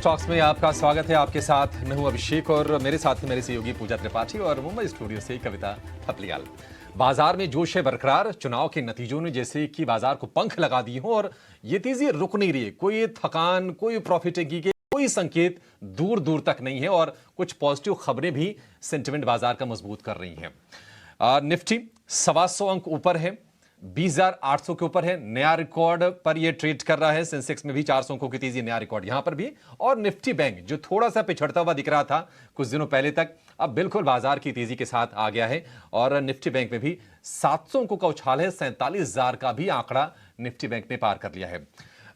Stocks में आपका स्वागत है। आपके साथ मैं हूं अभिषेक और मेरे साथ ही मेरे सहयोगी पूजा त्रिपाठी और मुंबई स्टूडियो से कविता थपलियाल। बाजार में जोश है बरकरार, चुनाव के नतीजों ने जैसे कि बाजार को पंख लगा दिए हों और ये तेजी रुक नहीं रही है। कोई थकान, कोई प्रॉफिट टेकिंग के कोई संकेत दूर दूर तक नहीं है और कुछ पॉजिटिव खबरें भी सेंटिमेंट बाजार का मजबूत कर रही हैं। निफ्टी 125 अंक ऊपर है, 20,800 के ऊपर है, नया रिकॉर्ड पर यह ट्रेड कर रहा है। सेंसेक्स में भी 400 अंकों की तेजी, नया रिकॉर्ड यहां पर भी। और निफ्टी बैंक जो थोड़ा सा पिछड़ता हुआ दिख रहा था कुछ दिनों पहले तक, अब बिल्कुल बाजार की तेजी के साथ आ गया है और निफ्टी बैंक में भी 700 अंकों का उछाल है। 47,000 का भी आंकड़ा निफ्टी बैंक ने पार कर लिया है।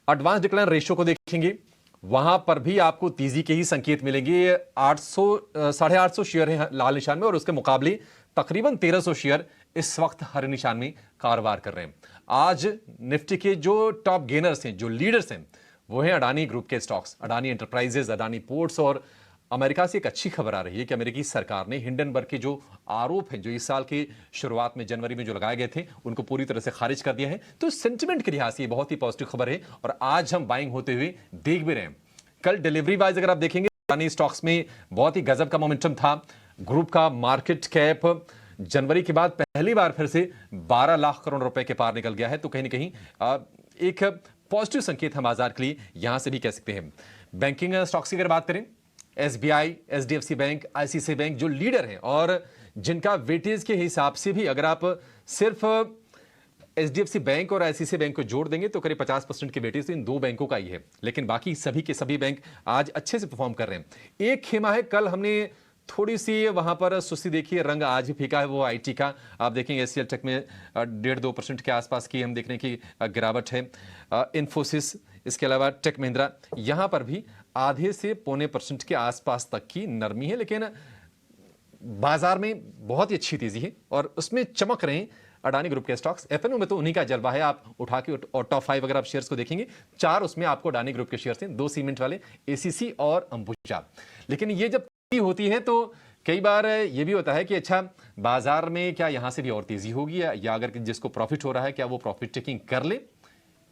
एडवांस डिक्लाइन रेशियो को देखेंगे, वहां पर भी आपको तेजी के ही संकेत मिलेंगे। 800 शेयर है लाल निशान में और उसके मुकाबले तकरीबन 1300 शेयर इस वक्त हरे निशान में कारोबार कर रहे हैं। आज निफ्टी के जो टॉप गेनर्स हैं, जो लीडर्स हैं, वो हैं अडानी ग्रुप के stocks, Adani enterprises, Adani ports. और अमेरिका से एक अच्छी खबर आ रही है कि अमेरिकी सरकार ने हिंडनबर्ग के जो आरोप हैं, जो इस साल की शुरुआत में जनवरी में जो लगाए गए थे, उनको पूरी तरह से खारिज कर दिया है। तो सेंटिमेंट के लिहाज से ये बहुत ही पॉजिटिव खबर है और आज हम बाइंग होते हुए देख भी रहे हैं। कल डिलीवरी वाइज अगर आप देखेंगे, अडानी स्टॉक्स में बहुत ही गजब का मोमेंटम था। ग्रुप का मार्केट कैप जनवरी के बाद पहली बार फिर से 12 लाख करोड़ रुपए के पार निकल गया है। तो कहीं ना कहीं एक पॉजिटिव संकेत हम बाजार के लिए यहां से भी कह सकते हैं। बैंकिंग स्टॉक्स की अगर बात करें, SBI, HDFC bank, ICICI bank जो लीडर हैं और जिनका वेटेज के हिसाब से भी अगर आप सिर्फ एचडीएफसी बैंक और आईसीआईसीआई बैंक को जोड़ देंगे तो करीब 50% के वेटेज तो इन दो बैंकों का ही है। लेकिन बाकी सभी के सभी बैंक आज अच्छे से परफॉर्म कर रहे हैं। एक खेमा है, कल हमने थोड़ी सी वहां पर सुस्ती देखिए, रंग आज भी फीका है, वो आईटी का। आप देखेंगे एचसीएल टेक में 1.5-2% के आसपास की हम देखने की गिरावट है। इन्फोसिस, इसके अलावा टेक महिंद्रा, यहां पर भी आधे से 0.25% के आसपास तक की नरमी है। लेकिन बाजार में बहुत ही अच्छी तेजी है और उसमें चमक रहे हैं अडानी ग्रुप के स्टॉक्स। एफएनओ में तो उन्हीं का जलवा है। आप उठा के और टॉप 5 अगर आप शेयर्स को देखेंगे, 4 उसमें आपको अडानी ग्रुप के शेयर्स हैं, 2 सीमेंट वाले, एसीसी और अंबुजा। लेकिन ये जब होती है तो कई बार ये भी होता है कि अच्छा, बाजार में क्या यहां से भी और तेजी होगी या अगर जिसको प्रॉफिट हो रहा है क्या वो प्रॉफिट टेकिंग कर ले,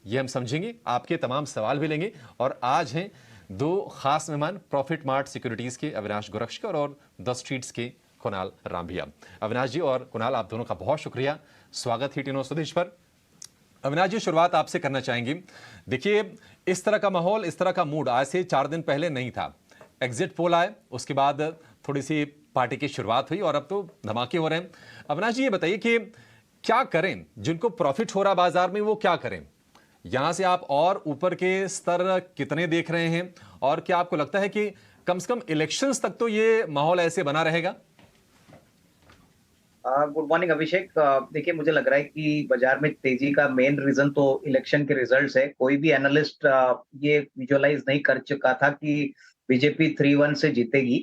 ये हम समझेंगे। आपके तमाम सवाल भी लेंगे और आज हैं 2 खास मेहमान, प्रॉफिट मार्ट सिक्योरिटीज के अविनाश गोरक्षकर और द स्ट्रीट्स के कुणाल रामभिया। अविनाश जी और कुणाल, आप दोनों का बहुत शुक्रिया, स्वागत हिट इन स्वदेश पर। अविनाश जी, शुरुआत आपसे करना चाहेंगे। देखिए, इस तरह का माहौल, इस तरह का मूड आज से 4 दिन पहले नहीं था। एग्जिट पोल आए, उसके बाद थोड़ी सी पार्टी की शुरुआत हुई और अब तो धमाके हो रहे हैं। अविनाश जी, ये बताइए कि क्या करें, जिनको प्रॉफिट हो रहा बाजार में वो क्या करें? यहां से आप और ऊपर के स्तर कितने देख रहे हैं और क्या आपको लगता है कि कम से कम इलेक्शंस तक तो ये माहौल ऐसे बना रहेगा? गुड मॉर्निंग अभिषेक। देखिए, मुझे लग रहा है कि बाजार में तेजी का मेन रीजन तो इलेक्शन के रिजल्ट्स है। कोई भी एनालिस्ट ये विजुअलाइज नहीं कर चुका था कि बीजेपी 3-1 से जीतेगी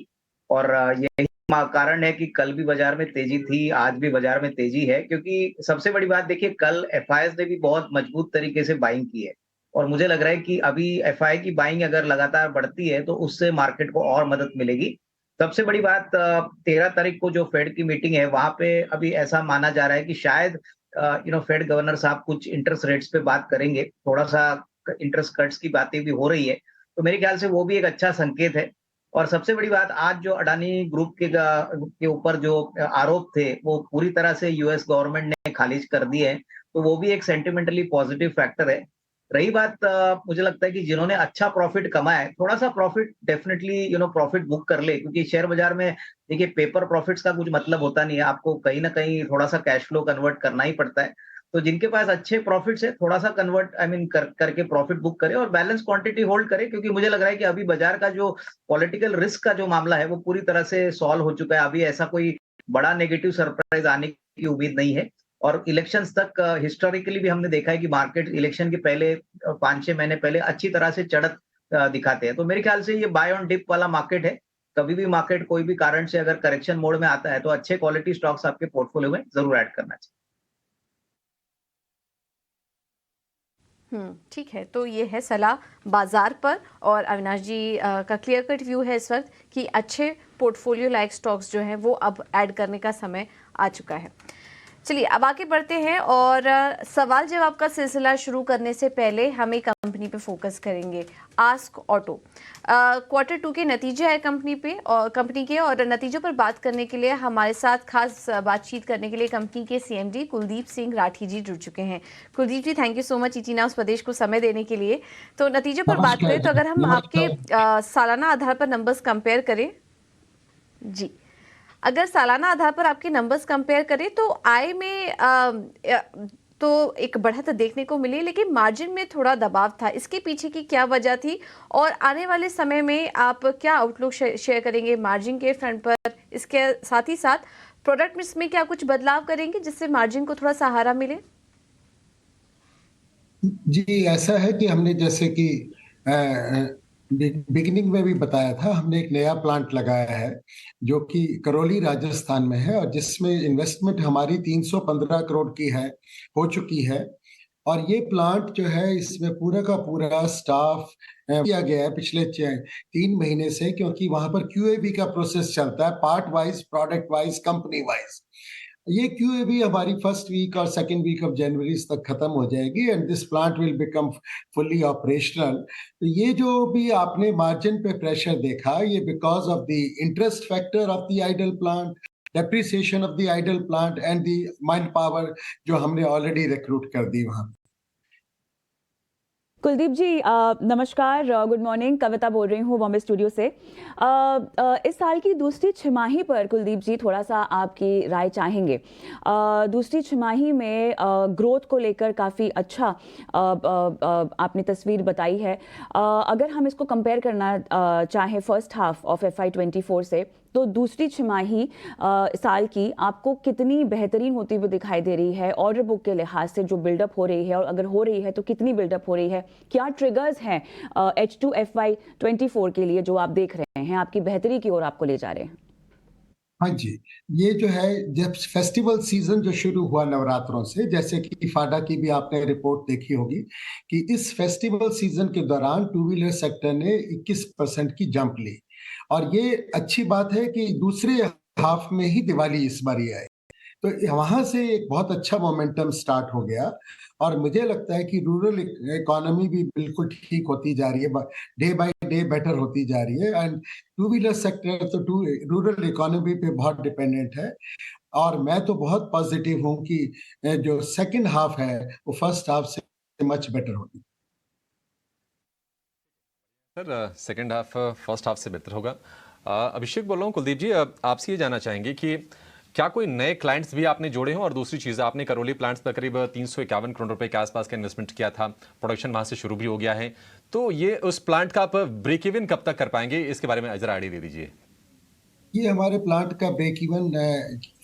और यही कारण है कि कल भी बाजार में तेजी थी, आज भी बाजार में तेजी है। क्योंकि सबसे बड़ी बात देखिए, कल एफआईआईज ने भी बहुत मजबूत तरीके से बाइंग की है और मुझे लग रहा है कि अभी एफआईआई की बाइंग अगर लगातार बढ़ती है तो उससे मार्केट को और मदद मिलेगी। सबसे बड़ी बात, 13 तारीख को जो फेड की मीटिंग है वहां पे अभी ऐसा माना जा रहा है कि शायद फेड गवर्नर साहब कुछ इंटरेस्ट रेट्स पे बात करेंगे। थोड़ा सा इंटरेस्ट कट्स की बातें भी हो रही है, तो मेरे ख्याल से वो भी एक अच्छा संकेत है। और सबसे बड़ी बात, आज जो अडानी ग्रुप के ऊपर जो आरोप थे वो पूरी तरह से यूएस गवर्नमेंट ने खारिज कर दिए हैं, तो वो भी एक सेंटिमेंटली पॉजिटिव फैक्टर है। रही बात, मुझे लगता है कि जिन्होंने अच्छा प्रॉफिट कमाया है, थोड़ा सा प्रॉफिट डेफिनेटली प्रॉफिट बुक कर ले। क्योंकि शेयर बाजार में देखिए, पेपर प्रॉफिट्स का कुछ मतलब होता नहीं है, आपको कहीं ना कहीं थोड़ा सा कैश फ्लो कन्वर्ट करना ही पड़ता है। तो जिनके पास अच्छे प्रॉफिट्स है, थोड़ा सा कन्वर्ट करके प्रॉफिट बुक करे और बैलेंस क्वांटिटी होल्ड करे। क्योंकि मुझे लग रहा है कि अभी बाजार का जो पॉलिटिकल रिस्क का जो मामला है वो पूरी तरह से सॉल्व हो चुका है। अभी ऐसा कोई बड़ा नेगेटिव सरप्राइज आने की उम्मीद नहीं है। और इलेक्शंस तक हिस्टोरिकली भी हमने देखा है कि मार्केट इलेक्शन के पहले 5-6 महीने पहले अच्छी तरह से चढ़त दिखाते हैं। तो मेरे ख्याल से ये बाय ऑन डिप वाला मार्केट है। कभी भी मार्केट कोई भी कारण से अगर करेक्शन मोड में आता है तो अच्छे क्वालिटी स्टॉक्स आपके पोर्टफोलियो में जरूर ऐड करना चाहिए। ठीक है, तो ये है सलाह बाजार पर और अविनाश जी का क्लियर कट व्यू है इस वक्त कि अच्छे पोर्टफोलियो लाइक स्टॉक्स जो हैं वो अब ऐड करने का समय आ चुका है। चलिए अब आगे बढ़ते हैं और सवाल जवाब का सिलसिला शुरू करने से पहले हम एक कंपनी पे फोकस करेंगे, आस्क ऑटो। Q2 के नतीजे आए कंपनी के, और नतीजों पर बात करने के लिए हमारे साथ खास बातचीत करने के लिए कंपनी के CMD कुलदीप सिंह राठी जी जुड़ चुके हैं। Kuldeep ji, thank you so much ET news Pradesh को समय देने के लिए। तो नतीजों पर बात करें तो अगर हम आपके सालाना आधार पर नंबर्स कंपेयर करें, जी, अगर सालाना आधार पर आपके नंबर्स कंपेयर करें तो आय में तो एक बढ़त देखने को मिली, लेकिन मार्जिन में थोड़ा दबाव था। इसके पीछे की क्या वजह थी और आने वाले समय में आप क्या आउटलुक शेयर करेंगे मार्जिन के फ्रंट पर? इसके साथ ही साथ प्रोडक्ट मिक्स में क्या कुछ बदलाव करेंगे जिससे मार्जिन को थोड़ा सहारा मिले? जी, ऐसा है कि हमने जैसे कि बिगिनिंग में भी बताया था, हमने एक नया प्लांट लगाया है जो कि करौली राजस्थान में है, और जिसमें इन्वेस्टमेंट हमारी 315 करोड़ की है, हो चुकी है। और ये प्लांट जो है, इसमें पूरा का पूरा स्टाफ किया गया है पिछले 3 महीने से, क्योंकि वहां पर QAB का प्रोसेस चलता है, part wise, product wise, company wise. ये QAB हमारी फर्स्ट वीक और सेकेंड वीक ऑफ जनवरी तक खत्म हो जाएगी, and this plant will become fully operational. तो ये जो भी आपने मार्जिन पे प्रेशर देखा, ये because of the interest factor of the idle plant, depreciation of the idle plant and the manpower जो हमने ऑलरेडी रिक्रूट कर दी वहां। कुलदीप जी नमस्कार, गुड मॉर्निंग। कविता बोल रही हूँ बॉम्बे स्टूडियो से। इस साल की दूसरी छमाही पर कुलदीप जी थोड़ा सा आपकी राय चाहेंगे। दूसरी छमाही में ग्रोथ को लेकर काफ़ी अच्छा आपने तस्वीर बताई है। अगर हम इसको कंपेयर करना चाहें फर्स्ट हाफ ऑफ FY24 से, तो दूसरी छमाही साल की आपको कितनी बेहतरीन होती हुई दिखाई दे रही है ऑर्डर बुक के लिहाज से, जो बिल्डअप हो रही है, और अगर हो रही है तो कितनी बिल्डअप हो रही है? क्या ट्रिगर्स हैं H2 FY24 के लिए जो आप देख रहे हैं, आपकी बेहतरी की ओर आपको ले जा रहे हैं? हाँ जी, ये जो है, जब फेस्टिवल सीजन जो शुरू हुआ नवरात्रों से, जैसे कि फाडा की भी आपने रिपोर्ट देखी होगी कि इस फेस्टिवल सीजन के दौरान टू व्हीलर सेक्टर ने 21% की जंप ली। और ये अच्छी बात है कि दूसरे हाफ में ही दिवाली इस बार आई, तो वहां से एक बहुत अच्छा मोमेंटम स्टार्ट हो गया। और मुझे लगता है कि रूरल इकोनॉमी भी बिल्कुल ठीक होती जा रही है, डे बाय डे बेटर होती जा रही है। एंड टू व्हीलर सेक्टर तो रूरल इकोनॉमी पे बहुत डिपेंडेंट है। और मैं तो बहुत पॉजिटिव हूँ कि जो सेकंड हाफ है वो फर्स्ट हाफ से मच बेटर होगी। Sir, second half first half से बेहतर होगा। अभिषेक बोल रहा हूँ। कुलदीप जी, आपसे ये जानना चाहेंगे कि क्या कोई नए क्लाइंट्स भी आपने जोड़े हों? और दूसरी चीज़, आपने करौली प्लांट्स पर करीब 351 करोड़ रुपए के आसपास का इन्वेस्टमेंट किया था, प्रोडक्शन वहां से शुरू भी हो गया है, तो ये उस प्लांट का आप ब्रेक इवन कब तक कर पाएंगे, इसके बारे में जरा आइडिया दे दीजिए। ये हमारे प्लांट का break even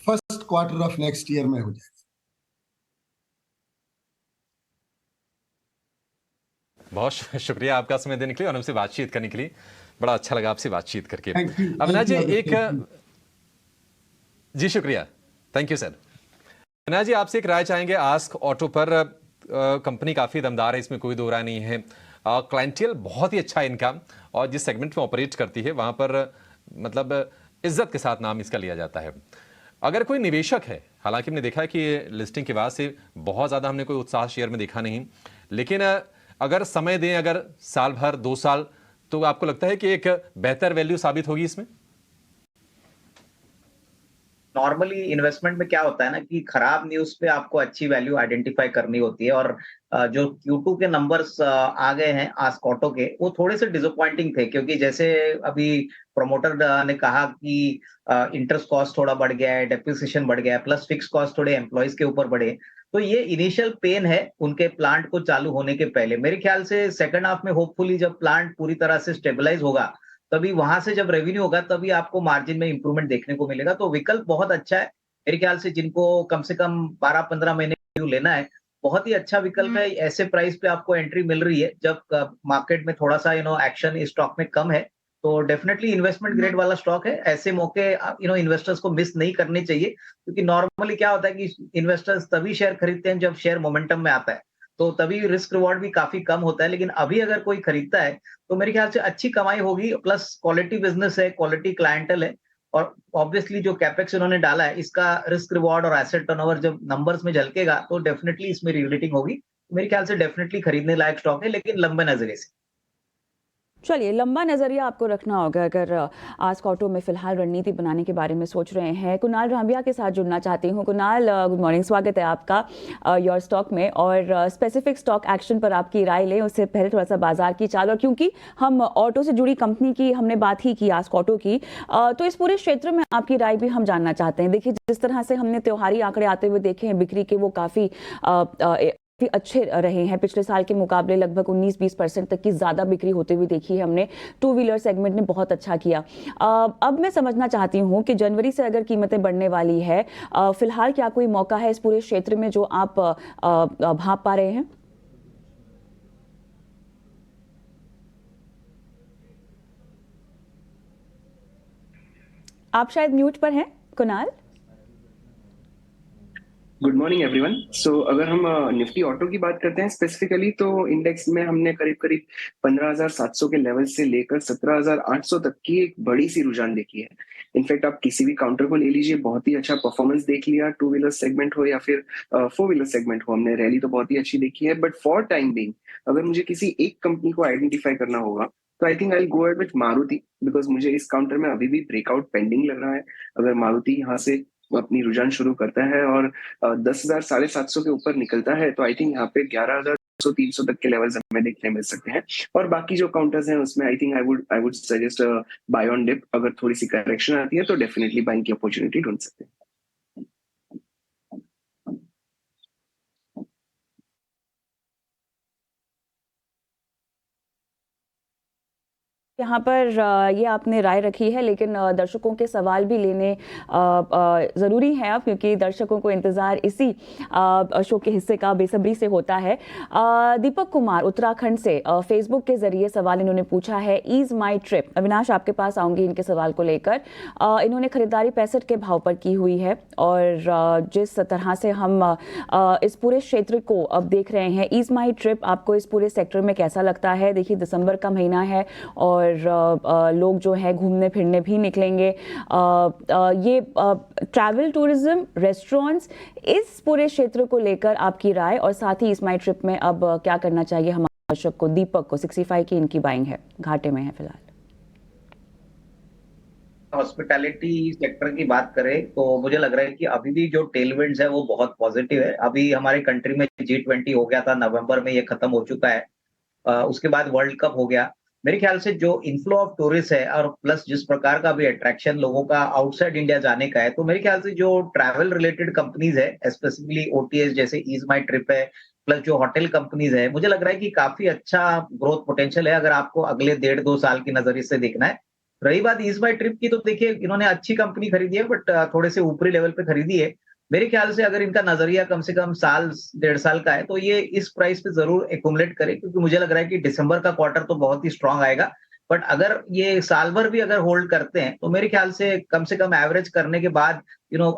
first quarter of next year में हो जाएगा। बहुत शुक्रिया आपका समय देने के लिए और हमसे बातचीत करने के लिए। बड़ा अच्छा लगा आपसे बातचीत करके। Thank you. अविनाश जी, जी शुक्रिया, thank you sir. Avinash ji, आपसे एक राय चाहेंगे आस्क ऑटो पर। कंपनी काफ़ी दमदार है, इसमें कोई दो राय नहीं है। क्लाइंटियल बहुत ही अच्छा है इनका, और जिस सेगमेंट में ऑपरेट करती है वहाँ पर मतलब इज्जत के साथ नाम इसका लिया जाता है। अगर कोई निवेशक है, हालांकि हमने देखा है कि लिस्टिंग के बाद से बहुत ज़्यादा हमने कोई उत्साह शेयर में देखा नहीं, लेकिन अगर समय दें, अगर साल भर 2 साल, तो आपको लगता है कि एक बेहतर वैल्यू साबित होगी इसमें? नॉर्मली इन्वेस्टमेंट में क्या होता है ना कि खराब न्यूज पे आपको अच्छी वैल्यू आइडेंटिफाई करनी होती है। और जो Q2 के नंबर्स आ गए हैं आस्क ऑटो के, वो थोड़े से डिसअपॉइंटिंग थे, क्योंकि जैसे अभी प्रमोटर ने कहा कि इंटरेस्ट कॉस्ट थोड़ा बढ़ गया है, डेप्रिसिएशन बढ़ गया है, प्लस फिक्स कॉस्ट थोड़े एम्प्लॉइज के ऊपर बढ़े। तो ये इनिशियल पेन है उनके प्लांट को चालू होने के पहले। मेरे ख्याल से सेकंड हाफ में होपफुली जब प्लांट पूरी तरह से स्टेबलाइज होगा, तभी वहां से जब रेवेन्यू होगा, तभी आपको मार्जिन में इंप्रूवमेंट देखने को मिलेगा। तो विकल्प बहुत अच्छा है मेरे ख्याल से। जिनको कम से कम 12-15 महीने लेना है, बहुत ही अच्छा विकल्प है। ऐसे प्राइस पे आपको एंट्री मिल रही है जब मार्केट में थोड़ा सा एक्शन इस स्टॉक में कम है, तो डेफिनेटली इन्वेस्टमेंट ग्रेड वाला स्टॉक है। ऐसे मौके इन्वेस्टर्स को मिस नहीं करने चाहिए, क्योंकि नॉर्मली क्या होता है कि इन्वेस्टर्स तभी शेयर खरीदते हैं जब शेयर मोमेंटम में आता है, तो तभी रिस्क रिवॉर्ड भी काफी कम होता है। लेकिन अभी अगर कोई खरीदता है तो मेरे ख्याल से अच्छी कमाई होगी, प्लस क्वालिटी बिजनेस है, क्वालिटी क्लाइंटल है, और ऑब्वियसली जो कैपेक्स इन्होंने डाला है इसका रिस्क रिवॉर्ड और एसेट टर्नओवर जब नंबर्स में झलकेगा तो डेफिनेटली इसमें रीरेटिंग होगी। मेरे ख्याल से डेफिनेटली खरीदने लायक स्टॉक है, लेकिन लंबे नजरिए से। चलिए, लंबा नज़रिया आपको रखना होगा अगर आस्क ऑटो में फिलहाल रणनीति बनाने के बारे में सोच रहे हैं। कुणाल रामबिया के साथ जुड़ना चाहती हूँ। कुणाल, गुड मॉर्निंग, स्वागत है आपका योर स्टॉक में। और स्पेसिफिक स्टॉक एक्शन पर आपकी राय लें उससे पहले थोड़ा सा बाजार की चाल, और क्योंकि हम ऑटो से जुड़ी कंपनी की हमने बात ही की, आस्क ऑटो की, तो इस पूरे क्षेत्र में आपकी राय भी हम जानना चाहते हैं। देखिए, जिस तरह से हमने त्योहारी आंकड़े आते हुए देखे हैं बिक्री के, वो काफ़ी अच्छे रहे हैं। पिछले साल के मुकाबले लगभग 19-20% तक की ज़्यादा बिक्री होते हुए देखी है हमने। टू व्हीलर सेगमेंट ने बहुत अच्छा किया। अब मैं समझना चाहती हूँ कि जनवरी से अगर कीमतें बढ़ने वाली है, फिलहाल क्या कोई मौका है इस पूरे क्षेत्र में जो आप भांप पा रहे हैं? आप शायद म्यूट पर हैं Kunal. Good morning everyone. So अगर हम निफ्टी ऑटो की बात करते हैं स्पेसिफिकली, तो इंडेक्स में हमने करीब करीब 15,700 के लेवल से लेकर 17,800 तक की एक बड़ी सी रुझान देखी है। इनफैक्ट आप किसी भी काउंटर को ले लीजिए, बहुत ही अच्छा परफॉर्मेंस देख लिया, टू व्हीलर सेगमेंट हो या फिर फोर व्हीलर सेगमेंट हो, हमने रैली तो बहुत ही अच्छी देखी है। बट फॉर टाइम बीइंग अगर मुझे किसी एक कंपनी को आइडेंटिफाई करना होगा तो आई think I go ahead with Maruti, because मुझे इस काउंटर में अभी भी ब्रेकआउट पेंडिंग लग रहा है। अगर मारुति यहाँ से अपनी रुझान शुरू करता है और 10,000 750 के ऊपर निकलता है तो आई थिंक यहाँ पे 11,300 तक के लेवल्स हमें देखने मिल सकते हैं। और बाकी जो काउंटर्स हैं उसमें I think I would suggest buy on dip. अगर थोड़ी सी करेक्शन आती है तो डेफिनेटली बाइंग की अपॉर्चुनिटी ढूंढ सकते हैं। यहाँ पर ये आपने राय रखी है, लेकिन दर्शकों के सवाल भी लेने ज़रूरी है अब, क्योंकि दर्शकों को इंतज़ार इसी शो के हिस्से का बेसब्री से होता है। दीपक कुमार उत्तराखंड से फेसबुक के ज़रिए सवाल इन्होंने पूछा है, ईज माई ट्रिप। अविनाश, आपके पास आऊँगी इनके सवाल को लेकर। इन्होंने खरीदारी 65 के भाव पर की हुई है, और जिस तरह से हम इस पूरे क्षेत्र को अब देख रहे हैं, ईज माई ट्रिप आपको इस पूरे सेक्टर में कैसा लगता है? देखिए, दिसंबर का महीना है और लोग जो है घूमने फिरने भी निकलेंगे। ये ट्रैवल, टूरिज्म, रेस्टोरेंट्स, इस पूरे क्षेत्र को लेकर आपकी राय, और साथ ही इस माई ट्रिप में अब क्या करना चाहिए हमारे दर्शक को? दीपक को 65 की इनकी बाइंग है, घाटे में है फिलहाल। हॉस्पिटैलिटी सेक्टर की बात करें तो मुझे लग रहा है कि अभी भी जो टेलविंड्स है वो बहुत पॉजिटिव है। अभी हमारे कंट्री में G20 हो गया था, नवंबर में ये खत्म हो चुका है। उसके बाद वर्ल्ड कप हो गया। मेरे ख्याल से जो इनफ्लो ऑफ टूरिस्ट है और प्लस जिस प्रकार का भी अट्रैक्शन लोगों का आउटसाइड इंडिया जाने का है, तो मेरे ख्याल से जो ट्रैवल रिलेटेड कंपनीज है, स्पेसिफिकली OTAs जैसे ईज माई ट्रिप है, प्लस जो होटल कंपनीज है, मुझे लग रहा है कि काफी अच्छा ग्रोथ पोटेंशियल है अगर आपको अगले 1.5-2 साल की नजरिए से देखना है। रही बात ईज माई ट्रिप की, तो देखिए इन्होंने अच्छी कंपनी खरीदी है, बट थोड़े से ऊपरी लेवल पे खरीदी है। मेरे ख्याल से अगर इनका नजरिया कम से कम साल 1.5 साल का है तो ये इस प्राइस पे जरूर एकुमुलेट करे, क्योंकि मुझे लग रहा है कि दिसंबर का क्वार्टर तो बहुत ही स्ट्रांग आएगा। बट अगर ये साल भर भी अगर होल्ड करते हैं तो मेरे ख्याल से कम एवरेज करने के बाद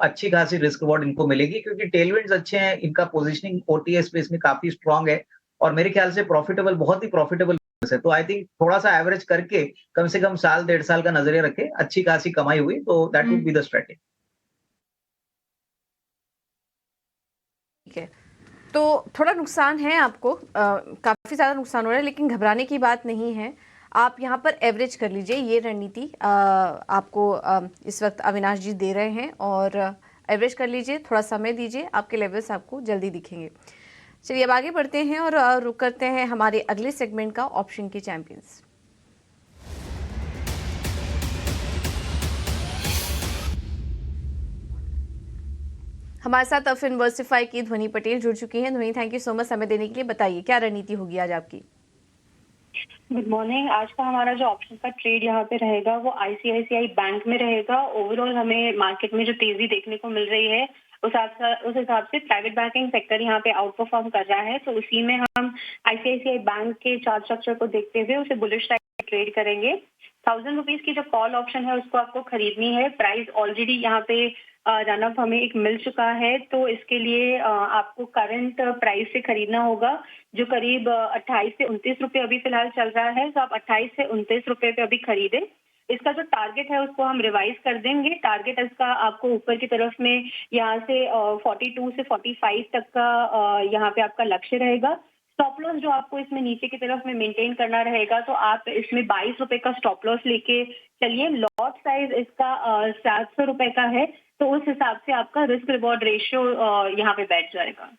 अच्छी खासी रिस्क रिवॉर्ड इनको मिलेगी, क्योंकि टेलविंड्स अच्छे हैं, इनका पोजिशनिंग OTA स्पेस में काफी स्ट्रांग है, और मेरे ख्याल से प्रॉफिटेबल, बहुत ही प्रॉफिटेबल है। तो आई थिंक थोड़ा सा एवरेज करके कम से कम साल 1.5 साल का नजरिया रखे, अच्छी खासी कमाई हुई तो that would be the strategy. ठीक है, तो थोड़ा नुकसान है आपको, काफ़ी ज़्यादा नुकसान हो रहा है, लेकिन घबराने की बात नहीं है। आप यहाँ पर एवरेज कर लीजिए, ये रणनीति आपको इस वक्त अविनाश जी दे रहे हैं, और एवरेज कर लीजिए, थोड़ा समय दीजिए, आपके लेवल्स आपको जल्दी दिखेंगे। चलिए अब आगे बढ़ते हैं और रुक करते हैं हमारे अगले सेगमेंट का, ऑप्शन के चैंपियंस। हमारे साथ फिनवर्सिफाई की ध्वनि पटेल जुड़ चुकी हैं। ध्वनि, थैंक यू सो मच समय देने के लिए। बताइए क्या रणनीति होगी आज आपकी? Good morning. आज का हमारा जो ऑप्शन का ट्रेड यहाँ पे रहेगा वो ICICI बैंक में रहेगा। ओवरऑल हमें मार्केट में जो तेजी देखने को मिल रही है उस हिसाब से प्राइवेट बैंकिंग सेक्टर यहाँ पे आउट परफॉर्म कर रहा है, तो उसी में हम ICICI बैंक के चार्ट स्ट्रक्चर को देखते हुए उसे बुलिश साइड ट्रेड करेंगे। 1000 रुपीज की जो कॉल ऑप्शन है उसको आपको खरीदनी है। प्राइस ऑलरेडी यहाँ पे रन अप हमें एक मिल चुका है, तो इसके लिए आपको करंट प्राइस से खरीदना होगा, जो करीब 28 से 29 रुपए अभी फिलहाल चल रहा है। तो आप 28 से 29 रुपए पे अभी खरीदें। इसका जो टारगेट है उसको हम रिवाइज कर देंगे। टारगेट इसका आपको ऊपर की तरफ में यहाँ से 42 से 45 तक का यहाँ पे आपका लक्ष्य रहेगा। स्टॉप लॉस जो आपको इसमें नीचे की तरफ में मेंटेन करना रहेगा, तो आप इसमें 22 रुपए का स्टॉप लॉस लेके चलिए। लॉट साइज इसका 700 रुपए का है, तो उस हिसाब से आपका रिस्क रिवॉर्ड रेशियो यहाँ पे बैठ जाएगा।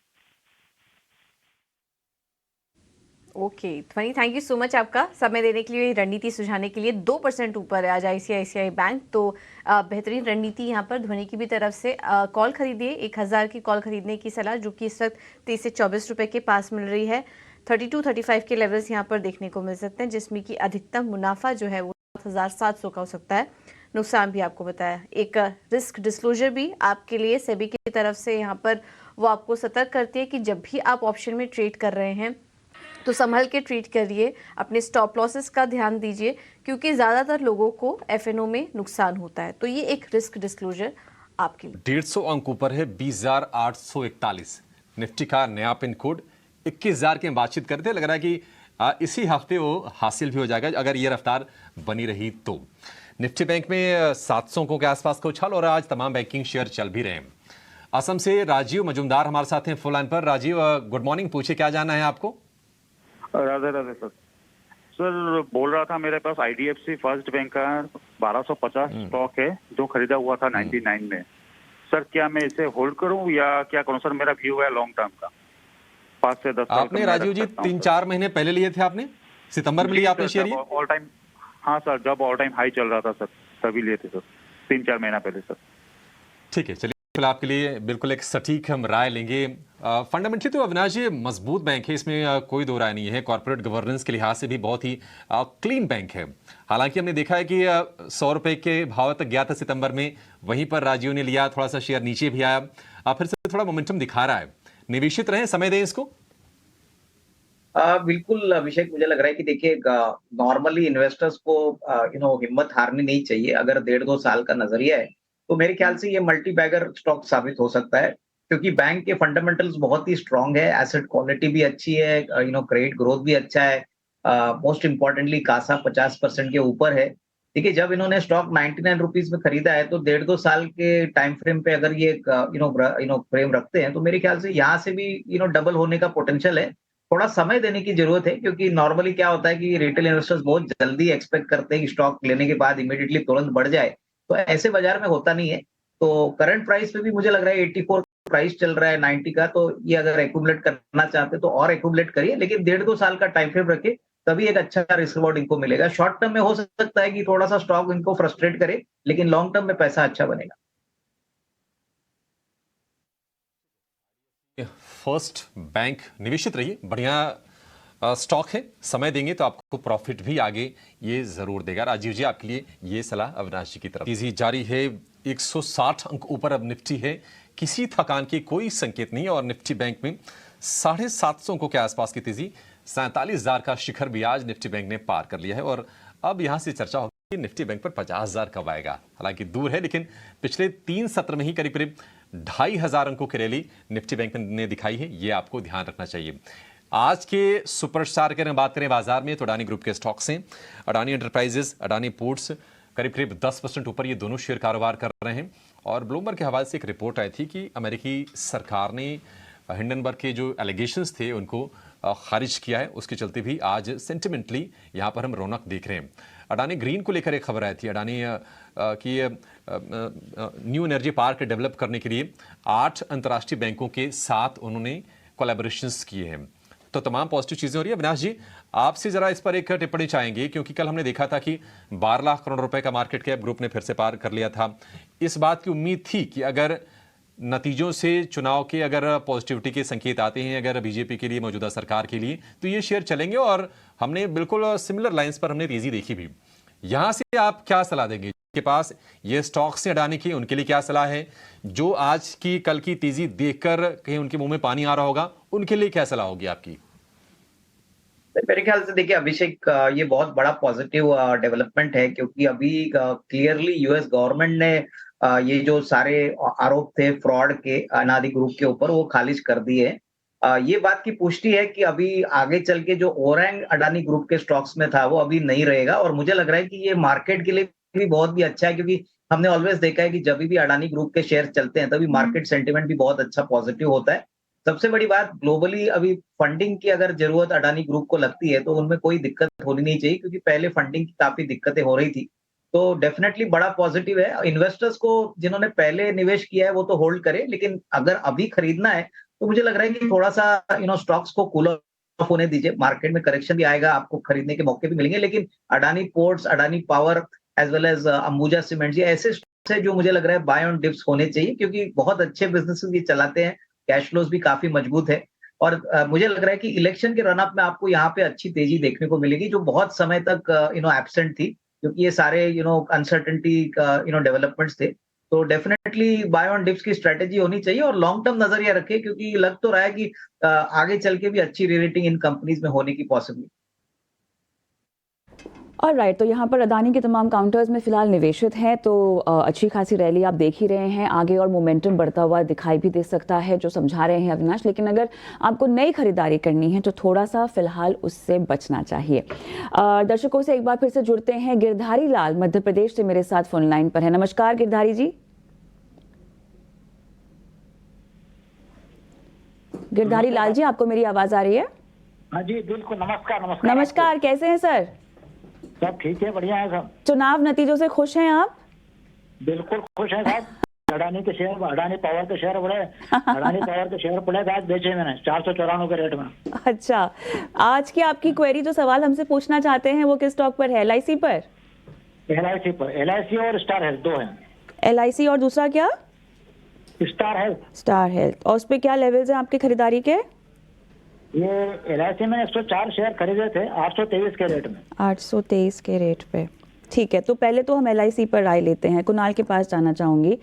ओके ध्वनि, थैंक यू सो मच आपका समय देने के लिए, रणनीति सुझाने के लिए। 2% ऊपर है आज आईसीआईसीआई बैंक, तो बेहतरीन रणनीति यहाँ पर ध्वनि की भी तरफ से। कॉल खरीदिए, 1000 की कॉल खरीदने की सलाह, जो कि इस वक्त 30 से 24 रुपए के पास मिल रही है। 32-35 के लेवल्स यहाँ पर देखने को मिल सकते हैं, जिसमें कि अधिकतम मुनाफा जो है वो 7,700 का हो सकता है। नुकसान भी आपको बताया। एक रिस्क डिस्क्लोजर भी आपके लिए सेबी की तरफ से यहाँ पर वो आपको सतर्क करती है कि जब भी आप ऑप्शन में ट्रेड कर रहे हैं तो संभल के ट्रीट करिए, अपने स्टॉप लॉसेस का ध्यान दीजिए, क्योंकि ज़्यादातर लोगों को एफएनओ में नुकसान होता है। तो ये एक रिस्क डिस्क्लोजर आपके लिए। 150 अंक ऊपर है 20,841। निफ्टी का नया पिन कोड 21,000 की बातचीत करते, लग रहा है कि इसी हफ्ते वो हासिल भी हो जाएगा अगर ये रफ्तार बनी रही तो। निफ्टी बैंक में 700 अंकों के आसपास का उछाल, और आज तमाम बैंकिंग शेयर चल भी रहे हैं। असम से राजीव मजुमदार हमारे साथ हैं फोन लाइन पर। राजीव, गुड मॉर्निंग, पूछिए क्या जानना है आपको? राधे राधे सर। सर बोल रहा था, मेरे पास आईडीएफसी फर्स्ट बैंक का 1250 स्टॉक है जो खरीदा हुआ था 99 में। सर क्या मैं इसे होल्ड करूं या क्या करूं? सर मेरा व्यू है लॉन्ग टर्म का, 5 से 10 साल। आपने राजीव जी 3-4 महीने पहले लिए थे, आपने सितंबर में लिया आपने शेयर? ऑल टाइम, हाँ सर, जब ऑल टाइम हाई चल रहा था सर तभी लिए थे सर, 3-4 महीना पहले सर। ठीक है, चलिए आपके लिए बिल्कुल एक सटीक हम राय लेंगे। फंडामेंटली तो अविनाश जी मजबूत बैंक है, इसमें कोई दो राय नहीं है। कॉर्पोरेट गवर्नेंस के लिहाज से भी बहुत ही क्लीन बैंक है। हालांकि हमने देखा है कि 100 रुपए के भाव तक गया था सितंबर में, वहीं पर राजीव ने लिया, थोड़ा सा शेयर नीचे भी आया, फिर से थोड़ा मोमेंटम दिखा रहा है। निवेशित रहें, समय दें इसको। बिल्कुल अभिषेक, मुझे लग रहा है कि देखिए नॉर्मली इन्वेस्टर्स को हिम्मत हारनी नहीं चाहिए। अगर 1.5-2 साल का नजरिया है तो मेरे ख्याल से ये मल्टी बैगर स्टॉक साबित हो सकता है, क्योंकि बैंक के फंडामेंटल्स बहुत ही स्ट्रांग है, एसेट क्वालिटी भी अच्छी है, क्रेडिट ग्रोथ भी अच्छा है, मोस्ट इंपॉर्टेंटली कासा 50% के ऊपर है। देखिए जब इन्होंने स्टॉक 99 रुपीज में खरीदा है, तो 1.5-2 साल के टाइम फ्रेम पे अगर ये फ्रेम रखते हैं तो मेरे ख्याल से यहाँ से भी डबल होने का पोटेंशियल है। थोड़ा समय देने की जरूरत है, क्योंकि नॉर्मली क्या होता है कि रिटेल इन्वेस्टर्स बहुत जल्दी एक्सपेक्ट करते हैं कि स्टॉक लेने के बाद इमीडिएटली तुरंत बढ़ जाए, तो ऐसे बाजार में होता नहीं है। तो करंट प्राइस पे भी मुझे लग रहा है 84 प्राइस चल रहा है 90 का, तो ये अगर एक्यूमुलेट करना चाहते तो और एक्यूमुलेट करिए, लेकिन 1.5-2 साल का टाइम फ्रेम रखे, तभी एक अच्छा रिस्क रिवॉर्ड इनको मिलेगा। शॉर्ट टर्म में हो सकता है कि थोड़ा सा स्टॉक इनको फ्रस्ट्रेट करे, लेकिन लॉन्ग टर्म में पैसा अच्छा बनेगा। फर्स्ट बैंक निवेशित रहिए, बढ़िया स्टॉक है, समय देंगे तो आपको प्रॉफिट भी आगे ये जरूर देगा। राजीव जी आपके लिए ये सलाह अविनाश जी की तरफ। तेजी जारी है, 160 अंक ऊपर अब निफ्टी है, किसी थकान के कोई संकेत नहीं, और निफ्टी बैंक में 750 अंकों के आसपास की तेजी, 47,000 का शिखर भी आज निफ्टी बैंक ने पार कर लिया है। और अब यहां से चर्चा होगी निफ्टी बैंक पर 50,000 कब आएगा। हालांकि दूर है, लेकिन पिछले 3 सत्र में ही करीब करीब 2,500 अंकों की रैली निफ्टी बैंक ने दिखाई है, ये आपको ध्यान रखना चाहिए। आज के सुपरस्टार की बात करें बाजार में तो अडानी ग्रुप के स्टॉक्स हैं, अडानी एंटरप्राइजेस, अडानी पोर्ट्स करीब करीब 10% ऊपर ये दोनों शेयर कारोबार कर रहे हैं। और ब्लूमबर्ग के हवाले से एक रिपोर्ट आई थी कि अमेरिकी सरकार ने हिंडनबर्ग के जो एलिगेशंस थे उनको खारिज किया है, उसके चलते भी आज सेंटिमेंटली यहाँ पर हम रौनक देख रहे हैं। अडानी ग्रीन को लेकर एक खबर आई थी, अडानी की न्यू एनर्जी पार्क डेवलप करने के लिए 8 अंतर्राष्ट्रीय बैंकों के साथ उन्होंने कोलैबोरेशंस किए हैं। तो तमाम पॉजिटिव चीजें हो रही है। अविनाश जी आपसे जरा इस पर एक टिप्पणी चाहेंगे, क्योंकि कल हमने देखा था कि 12 लाख करोड़ रुपए का मार्केट कैप ग्रुप ने फिर से पार कर लिया था। इस बात की उम्मीद थी कि अगर नतीजों से चुनाव के अगर पॉजिटिविटी के संकेत आते हैं अगर बीजेपी के लिए, मौजूदा सरकार के लिए, तो ये शेयर चलेंगे, और हमने बिल्कुल सिमिलर लाइंस पर हमने तेजी देखी भी। यहां से आप क्या सलाह देंगे के पास ये स्टॉक से अडानी की, उनके लिए क्या सलाह है? जो आज की कल की तेजी देखकर कहीं उनके मुंह में पानी आ रहा होगा, उनके लिए क्या सलाह होगी आपकी? मेरे ख्याल से देखिए अभिषेक, ये बहुत बड़ा पॉजिटिव डेवलपमेंट है, क्योंकि अभी क्लियरली यूएस गवर्नमेंट ने ये जो सारे आरोप थे फ्रॉड के अनादि ग्रुप के ऊपर, वो खारिज कर दिए। ये बात की पुष्टि है कि अभी आगे चल के जो ओरंग अडानी ग्रुप के स्टॉक्स में था वो अभी नहीं रहेगा, और मुझे लग रहा है कि ये मार्केट के लिए भी बहुत भी अच्छा है, क्योंकि हमने ऑलवेज देखा है कि जब भी अडानी ग्रुप के शेयर चलते हैं तभी मार्केट सेंटिमेंट भी बहुत अच्छा पॉजिटिव होता है। सबसे बड़ी बात, ग्लोबली अभी फंडिंग की अगर जरूरत अडानी ग्रुप को लगती है तो उनमें कोई दिक्कत होनी नहीं चाहिए, क्योंकि पहले फंडिंग की काफी दिक्कतें हो रही थी। तो डेफिनेटली बड़ा पॉजिटिव है। इन्वेस्टर्स को जिन्होंने पहले निवेश किया है वो तो होल्ड करें, लेकिन अगर अभी खरीदना है तो मुझे लग रहा है कि थोड़ा सा स्टॉक्स को कूल ऑफ होने दीजिए। मार्केट में करेक्शन भी आएगा, आपको खरीदने के मौके भी मिलेंगे, लेकिन Adani ports, Adani power as well as Ambuja cement, ये ऐसे स्टॉक्स है जो मुझे लग रहा है बाय ऑन डिप्स होने चाहिए, क्योंकि बहुत अच्छे बिजनेसेस ये चलाते हैं, कैश फ्लोज भी काफी मजबूत है। और मुझे लग रहा है कि इलेक्शन के रनअप में आपको यहाँ पे अच्छी तेजी देखने को मिलेगी, जो बहुत समय तक एब्सेंट थी, क्योंकि ये सारे अनसर्टेनिटी डेवलपमेंट्स थे। तो डेफिनेटली बाय ऑन डिप्स की स्ट्रेटेजी होनी चाहिए, और लॉन्ग टर्म नजरिया रखें, क्योंकि लग तो रहा है कि आगे चल के भी अच्छी रीरेटिंग इन कंपनीज में होने की पॉसिबिलिटी। और राइट, तो यहाँ पर अदानी के तमाम काउंटर्स में फिलहाल निवेशित हैं, तो अच्छी खासी रैली आप देख ही रहे हैं, आगे और मोमेंटम बढ़ता हुआ दिखाई भी दे सकता है जो समझा रहे हैं अविनाश। लेकिन अगर आपको नई खरीदारी करनी है तो थोड़ा सा फिलहाल उससे बचना चाहिए। दर्शकों से एक बार फिर से जुड़ते हैं, गिरधारी लाल मध्य प्रदेश से मेरे साथ फोन लाइन पर है। नमस्कार गिरधारी जी। गिरधारी लाल जी, आपको मेरी आवाज आ रही है? हाँ जी बिल्कुल, नमस्कार। नमस्कार नमस्कार, कैसे हैं सर? सब ठीक है, बढ़िया है सब। चुनाव नतीजों से खुश हैं आप? बिल्कुल खुश हैं साहब। अडानी के शेयर, अडानी पावर के शेयर बढ़े, अडानी पावर के शेयर बढ़े, आज बेचे मैंने 494 के रेट में। अच्छा, आज की आपकी क्वेरी, जो सवाल हमसे पूछना चाहते हैं वो किस स्टॉक पर है? LIC पर? LIC पर, LIC और स्टार हेल्थ दो हैं। LIC और दूसरा क्या? Star health. Star health. और उस पे क्या लेवल्स हैं आपके खरीदारी के? ये LIC में 104 शेयर खरीदे थे 823 के रेट में। 823 के रेट पे, ठीक है। तो पहले तो हम LIC पर राय लेते हैं। कुणाल के पास जाना चाहूँगी।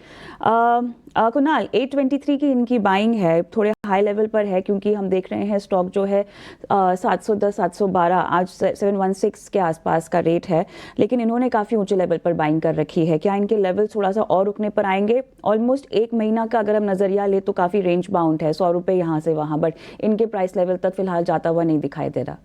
कुणाल, 823 की इनकी बाइंग है, थोड़े हाई लेवल पर है, क्योंकि हम देख रहे हैं स्टॉक जो है 710 712, आज 716 के आसपास का रेट है, लेकिन इन्होंने काफ़ी ऊंचे लेवल पर बाइंग कर रखी है। क्या इनके लेवल थोड़ा सा और रुकने पर आएंगे? ऑलमोस्ट एक महीना का अगर हम नज़रिया ले तो काफ़ी रेंज बाउंड है, 100 रुपये यहाँ से वहाँ, बट इनके प्राइस लेवल तक फिलहाल जाता हुआ नहीं दिखाई दे रहा।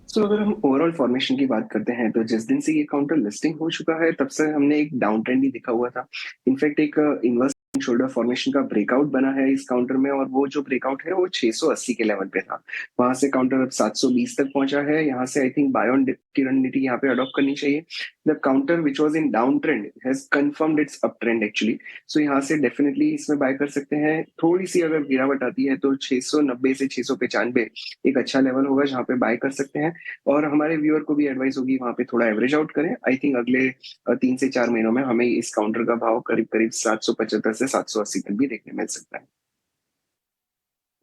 अगर हम ओवरऑल फॉर्मेशन की बात करते हैं तो जिस दिन से ये काउंटर लिस्टिंग हो चुका है तब से हमने एक डाउन ट्रेंड ही दिखा हुआ था। इनफैक्ट एक इन्वर्स शोल्डर फॉर्मेशन का ब्रेकआउट बना है इस काउंटर में, और वो जो ब्रेकआउट है वो 680 के लेवल पे था। वहां से काउंटर अब 720 तक पहुंचा है। यहाँ से I think buy on dip की रणनीति यहाँ पे अडॉप्ट करनी चाहिए। The counter which was in down trend has confirmed it's up trend actually. So यहाँ से डेफिनेटली इसमें बाय कर सकते हैं। थोड़ी सी अगर गिरावट आती है तो 690 से 695 एक अच्छा लेवल होगा जहाँ पे बाय कर सकते हैं। और हमारे व्यूअर को भी एडवाइस होगी वहां पे थोड़ा एवरेज आउट करें। आई थिंक अगले 3 से 4 महीनों में हमें इस काउंटर का भाव करीब करीब 775 से 780 तक भी देखने मिल सकता है।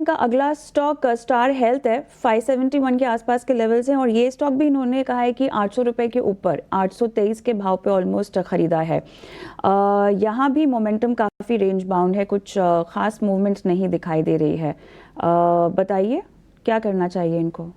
का अगला स्टॉक स्टार हेल्थ है, 571 के आसपास के लेवल्स हैं, और ये स्टॉक भी इन्होंने कहा है कि 800 रुपये के ऊपर 823 के भाव पे ऑलमोस्ट खरीदा है। यहाँ भी मोमेंटम काफ़ी रेंज बाउंड है, कुछ खास मूवमेंट नहीं दिखाई दे रही है। बताइए क्या करना चाहिए इनको?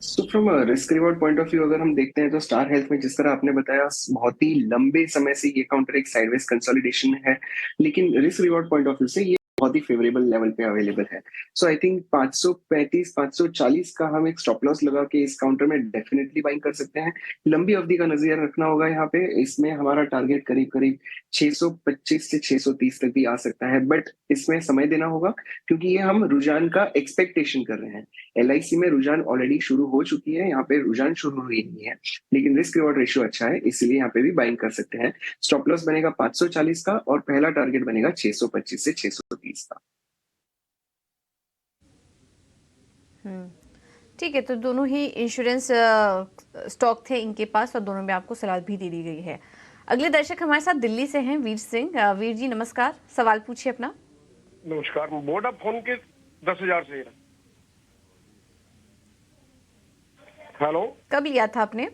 So from risk reward point of view अगर हम देखते हैं तो स्टार हेल्थ में जिस तरह आपने बताया बहुत ही लंबे समय से ये काउंटर एक साइडवेज कंसोलिडेशन में है, लेकिन risk reward point of view से ये बहुत ही फेवरेबल लेवल पे अवेलेबल है। सो आई थिंक 535 540 का हम एक स्टॉप लॉस लगा के इस काउंटर में डेफिनेटली बाइंग कर सकते हैं। लंबी अवधि का नजरिया रखना होगा यहाँ पे। इसमें हमारा टारगेट करीब करीब 625 से 630 तक भी आ सकता है, बट इसमें समय देना होगा क्योंकि ये हम रुझान का एक्सपेक्टेशन कर रहे हैं। LIC में रुझान ऑलरेडी शुरू हो चुकी है, यहाँ पे रुझान शुरू हुई नहीं है, लेकिन रिस्क रिवॉर्ड रेशियो अच्छा है, इसलिए यहाँ पे भी बाइंग कर सकते हैं। स्टॉप लॉस बनेगा 540 का और पहला टारगेट बनेगा 625 से 630 का। ठीक है, तो दोनों ही इंश्योरेंस स्टॉक थे इनके पास और दोनों में आपको सलाह भी दे दी गई है। अगले दर्शक हमारे साथ दिल्ली से हैं वीर सिंह। वीर जी नमस्कार, सवाल पूछिए अपना। नमस्कार, वोडाफोन के 10,000 से। हेलो, कब लिया था आपने?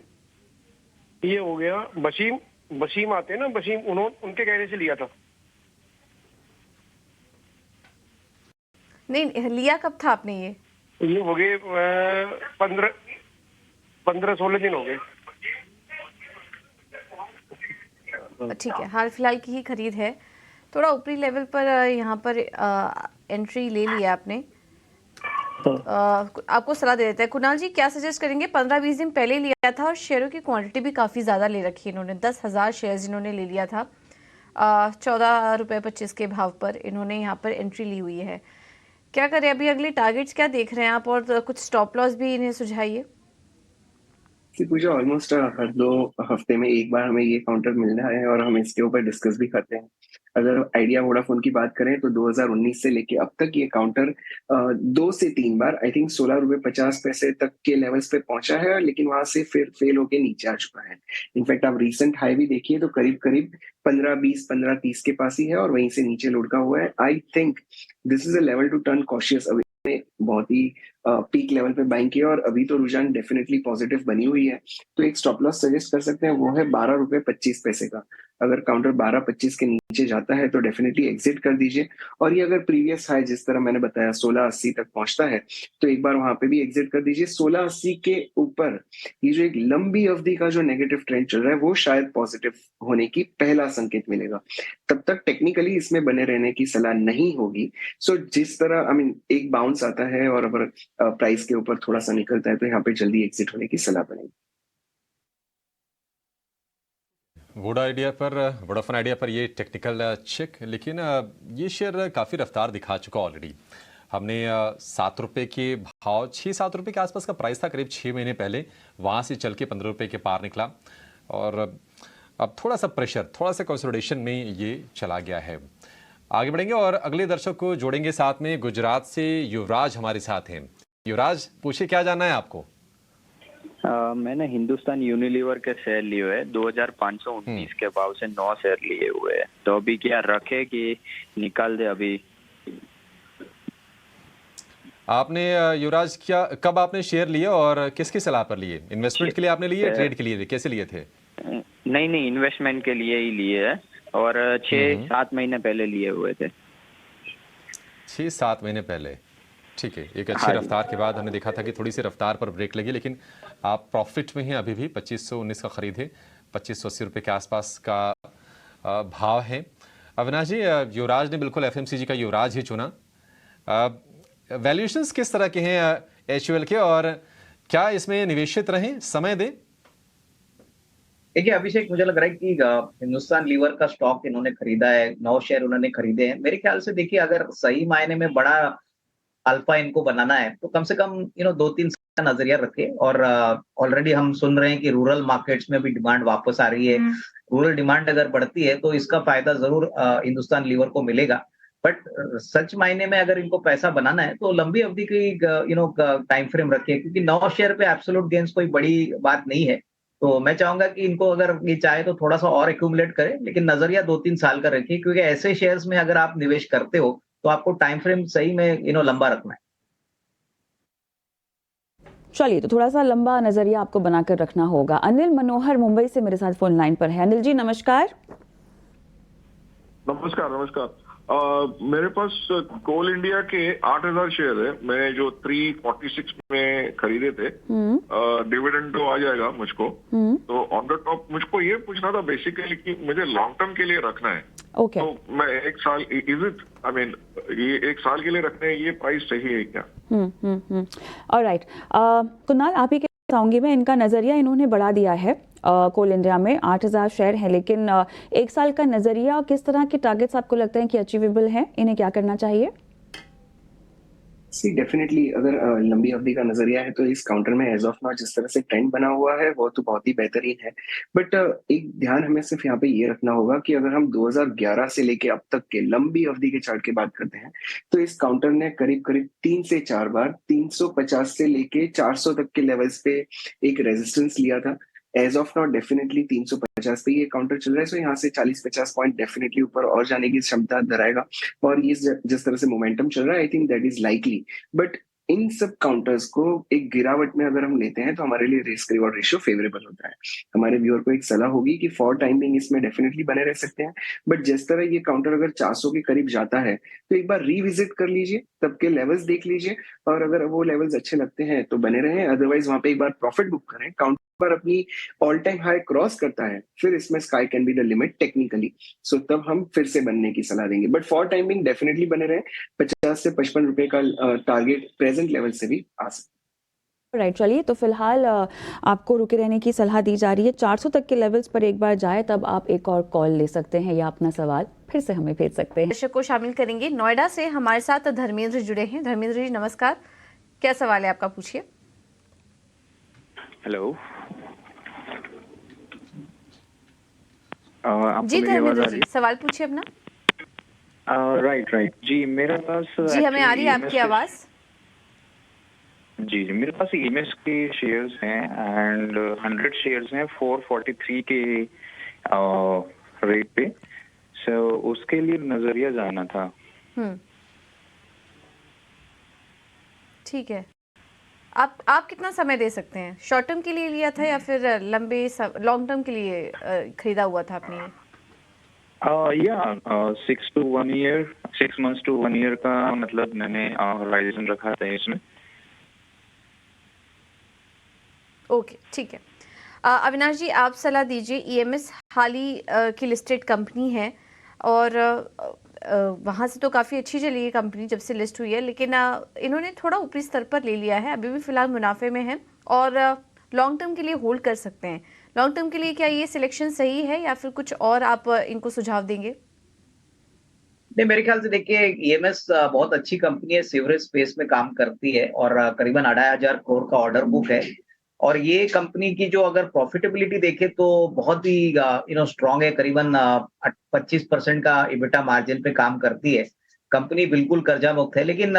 ये हो गया वसीम आते हैं ना, वसीम, उनके कहने से लिया था। नहीं, लिया कब था आपने? ये हो गए 15-16 दिन हो गए। ठीक है, हाल फिलहाल की ही खरीद है। थोड़ा ऊपरी लेवल पर यहाँ पर एंट्री ले लिया आपने। आपको सलाह दे देते हैं। कुणाल जी, क्या सजेस्ट करेंगे? 15-20 दिन पहले लिया था और शेयरों की क्वांटिटी भी काफ़ी ज़्यादा ले रखी है इन्होंने। 10,000 शेयर्स इन्होंने ले लिया था। 14 रुपये 25 के भाव पर इन्होंने यहाँ पर एंट्री ली हुई है। क्या करें अभी? अगले टारगेट्स क्या देख रहे हैं आप? और कुछ स्टॉप लॉस भी इन्हें सुझाइए। पूजा ऑलमोस्ट हर 2 हफ्ते में एक बार हमें ये काउंटर मिलना है और हम इसके ऊपर डिस्कस भी करते हैं। अगर आइडिया वोडाफोन की बात करें तो 2019 से लेके अब तक ये काउंटर 2 से 3 बार आई थिंक 16 रुपए 50 पैसे तक के लेवल्स पे पहुंचा है, लेकिन वहां से फिर फेल होके नीचे आ चुका है। इनफैक्ट आप रीसेंट हाई भी देखिए तो करीब करीब 15-20 15-30 के पास ही है और वहीं से नीचे लुढ़का हुआ है। I think this is a level to turn cautious. अभी बहुत ही पीक लेवल पे बाइंग किया और अभी तो रुझान डेफिनेटली पॉजिटिव बनी हुई है। तो एक स्टॉप लॉस सजेस्ट कर सकते हैं, वो है 12 रुपए 25 पैसे का। अगर काउंटर 12.25 के नीचे जाता है तो डेफिनेटली एग्जिट कर दीजिए। और ये अगर प्रीवियस हाई जिस तरह मैंने बताया 1680 तक पहुंचता है तो एक बार वहां पे भी एग्जिट कर दीजिए। 1680 के ऊपर ये जो एक लंबी अवधि का जो नेगेटिव ट्रेंड चल रहा है वो शायद पॉजिटिव होने की पहला संकेत मिलेगा। तब तक टेक्निकली इसमें बने रहने की सलाह नहीं होगी। सो जिस तरह आई मीन एक बाउंस आता है और अगर प्राइस के ऊपर थोड़ा सा निकलता है तो यहाँ पे जल्दी एग्जिट होने की सलाह बनेगी। वोडाफोन आइडिया पर ये टेक्निकल चेक, लेकिन ये शेयर काफ़ी रफ्तार दिखा चुका ऑलरेडी। हमने 7 रुपये के भाव 6-7 रुपये के आसपास का प्राइस था करीब 6 महीने पहले, वहाँ से चल के 15 रुपये के पार निकला और अब थोड़ा सा प्रेशर, थोड़ा सा कंसोलिडेशन में ये चला गया है। आगे बढ़ेंगे और अगले दर्शक को जोड़ेंगे साथ में। गुजरात से युवराज हमारे साथ हैं। युवराज, पूछिए क्या जानना है आपको? मैंने हिंदुस्तान यूनिलीवर के शेयर लिए हुए 2519 के भाव से 9 शेयर लिए हुए हैं, तो अभी क्या रखे कि निकाल दे? अभी आपने युवराज क्या कब आपने शेयर लिए और किसकी सलाह पर लिए? इन्वेस्टमेंट के लिए आपने लिए, ट्रेड के लिए, कैसे लिए थे? नहीं, इन्वेस्टमेंट के लिए ही लिए है और 6-7 महीने पहले लिए हुए थे। 6-7 महीने पहले, ठीक है। एक अच्छी रफ्तार के बाद हमने देखा था कि थोड़ी सी रफ्तार पर ब्रेक लगी, लेकिन आप प्रॉफिट में हैं अभी भी। 2519 का खरीद है, 2580 रुपये के आसपास का भाव है। अविनाश जी, युवराज ने बिल्कुल एफएमसीजी का युवराज ही चुना। वैल्यूएशंस किस तरह के हैं एचयूएल के और क्या इसमें निवेशित रहें, समय दें? देखिए अभिषेक, मुझे लग रहा है कि हिंदुस्तान लीवर का स्टॉक इन्होंने खरीदा है, 9 शेयर उन्होंने खरीदे हैं। मेरे ख्याल से देखिए अगर सही मायने में बड़ा अल्फा इनको बनाना है तो कम से कम 2-3 साल का नजरिया रखे। और ऑलरेडी हम सुन रहे हैं कि रूरल मार्केट्स में भी डिमांड वापस आ रही है। रूरल डिमांड अगर बढ़ती है तो इसका फायदा जरूर हिंदुस्तान लीवर को मिलेगा। बट सच मायने में अगर इनको पैसा बनाना है तो लंबी अवधि की टाइम फ्रेम रखे, क्योंकि 9 शेयर पे एब्सोल्यूट गेन्स कोई बड़ी बात नहीं है। तो मैं चाहूंगा कि इनको अगर ये चाहे तो थोड़ा सा और एक्यूमुलेट करें, लेकिन नजरिया 2-3 साल का रखिए, क्योंकि ऐसे शेयर्स में अगर आप निवेश करते हो तो आपको टाइम फ्रेम सही में लंबा रखना है। चलिए, तो थोड़ा सा लंबा नजरिया आपको बनाकर रखना होगा। अनिल मनोहर मुंबई से मेरे साथ फोन लाइन पर है। अनिल जी नमस्कार। नमस्कार। मेरे पास कोल इंडिया के 8000 शेयर है, मैं जो 346 में खरीदे थे। डिविडेंड तो आ जाएगा मुझको, तो ऑन द टॉप मुझको ये पूछना था बेसिकली कि मुझे लॉन्ग टर्म के लिए रखना है। Okay. तो मैं 1 साल ये 1 साल के लिए रखने ये प्राइस सही है क्या? ऑलराइट, कुणाल आप ही के बताऊंगी मैं। इनका नजरिया इन्होंने बढ़ा दिया है। कोल इंडिया में 8000 शेयर है, लेकिन 1 साल का नजरिया, किस तरह के टारगेट्स आपको लगते हैं कि अचीवेबल हैं? इन्हें क्या करना चाहिए? सी डेफिनेटली अगर लंबी अवधि का नजरिया है तो इस काउंटर में एज ऑफ नाउ जिस तरह से ट्रेंड बना हुआ है वो तो बहुत ही बेहतरीन है। बट एक ध्यान हमें सिर्फ यहाँ पे ये रखना होगा कि अगर हम 2011 से लेके अब तक के लंबी अवधि के चार्ट की बात करते हैं तो इस काउंटर ने करीब करीब 3 से 4 बार 350 से लेके 400 तक के लेवल्स पे एक रेजिस्टेंस लिया था। एज ऑफ नाउ डेफिनेटली 350 पे ये काउंटर चल रहा है, सो यहाँ से 40-50 पॉइंट डेफिनेटली ऊपर और जाने की क्षमता धराएगा। और ये जिस तरह से मोमेंटम चल रहा है I think that is likely. But in सब काउंटर्स को एक गिरावट में अगर हम लेते हैं तो हमारे लिए रिस्क रिवॉर्ड रेशियो फेवरेबल होता है। हमारे व्यूअर को एक सलाह होगी कि फॉर टाइमिंग इसमें डेफिनेटली बने रह सकते हैं, बट जिस तरह ये काउंटर अगर 400 के करीब जाता है तो एक बार रिविजिट कर लीजिए, तब के लेवल्स देख लीजिए और अगर वो लेवल्स अच्छे लगते हैं तो बने रहें, अदरवाइज वहां पे एक बार प्रॉफिट बुक करें। काउंटर बार अपनी ऑल टाइम हाई क्रॉस करता है, फिर इसमें sky can be the limit technically. So तब हम फिर से बनने की सलाह देंगे, बट फॉर टाइमिंग डेफिनेटली बने रहे। 50 से 55 रुपए का टारगेट प्रेजेंट लेवल से भी आ सकता है। राइट, चलिए तो फिलहाल आपको रुके रहने की सलाह दी जा रही है। 400 तक के लेवल्स पर एक बार जाए तब आप एक और कॉल ले सकते हैं या अपना सवाल फिर से हमें भेज सकते हैं। दर्शक को शामिल करेंगे। नोएडा से हमारे साथ धर्मेंद्र जुड़े हैं। धर्मेंद्र जी नमस्कार, क्या सवाल है आपका, पूछिए। हेलो, जी धर्मेंद्र जी, सवाल पूछिए अपना। राइट जी, मेरे पास जी हमें आ रही है आपकी आवाज। जी मेरे पास ईएमएस के शेयर्स हैं एंड 100 शेयर्स हैं 443 के रेट पे। सो उसके लिए नजरिया जाना था। ठीक है, आप कितना समय दे सकते हैं? शॉर्ट टर्म के लिए लिया था या फिर लंबे लॉन्ग टर्म के लिए खरीदा हुआ था आपने? 6 to 1 year, 6 months to 1 year का मतलब मैंने होराइजन रखा था इसमें। ओके ठीक है। अविनाश जी आप सलाह दीजिए। ईएमएस हाल ही की लिस्टेड कंपनी है और वहाँ से तो काफ़ी अच्छी चली है कंपनी जब से लिस्ट हुई है, लेकिन इन्होंने थोड़ा ऊपरी स्तर पर ले लिया है, अभी भी फिलहाल मुनाफे में है और लॉन्ग टर्म के लिए होल्ड कर सकते हैं। लॉन्ग टर्म के लिए क्या ये सिलेक्शन सही है या फिर कुछ और आप इनको सुझाव देंगे? नहीं, मेरे ख्याल से देखिए ईएमएस बहुत अच्छी कंपनी है, सीवरेज स्पेस में काम करती है और करीबन 2500 करोड़ का ऑर्डर बुक है। और ये कंपनी की जो अगर प्रॉफिटेबिलिटी देखे तो बहुत ही स्ट्रांग है, करीबन 25% का इबिटा मार्जिन पे काम करती है। कंपनी बिल्कुल कर्जा मुक्त है। लेकिन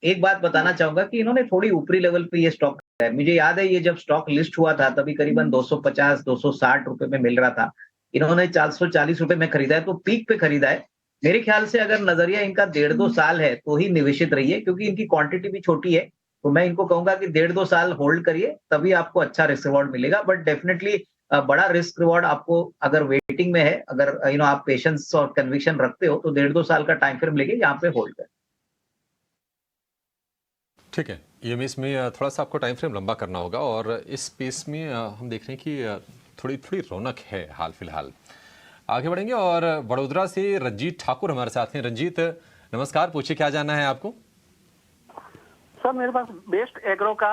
एक बात बताना चाहूंगा कि इन्होंने थोड़ी ऊपरी लेवल पे ये स्टॉक है। मुझे याद है ये जब स्टॉक लिस्ट हुआ था तभी करीबन 250-260 रुपए में मिल रहा था। इन्होंने 440 रुपए में खरीदा है, तो पीक पे खरीदा है। मेरे ख्याल से अगर नजरिया इनका 1.5-2 साल है तो ही निवेशित रहिए, क्योंकि इनकी क्वांटिटी भी छोटी है। तो मैं इनको कहूंगा कि 1.5-2 साल होल्ड करिए, तभी आपको अच्छा रिस्क रिवॉर्ड मिलेगा। बट डेफिनेटली बड़ा रिस्क रिवॉर्ड आपको अगर वेटिंग में है, अगर आप पेशेंस और कन्विक्शन रखते हो तो 1.5-2 साल का टाइम फ्रेम लेके यहाँ पे होल्ड करें। ठीक है, ईएमएस में थोड़ा सा आपको टाइम फ्रेम लंबा करना होगा और इस स्पेस में हम देख रहे हैं कि थोड़ी रौनक है हाल फिलहाल। आगे बढ़ेंगे और वडोदरा से रंजीत ठाकुर हमारे साथ हैं। रंजीत नमस्कार, पूछिए क्या जानना है आपको? सर मेरे पास बेस्ट एग्रो का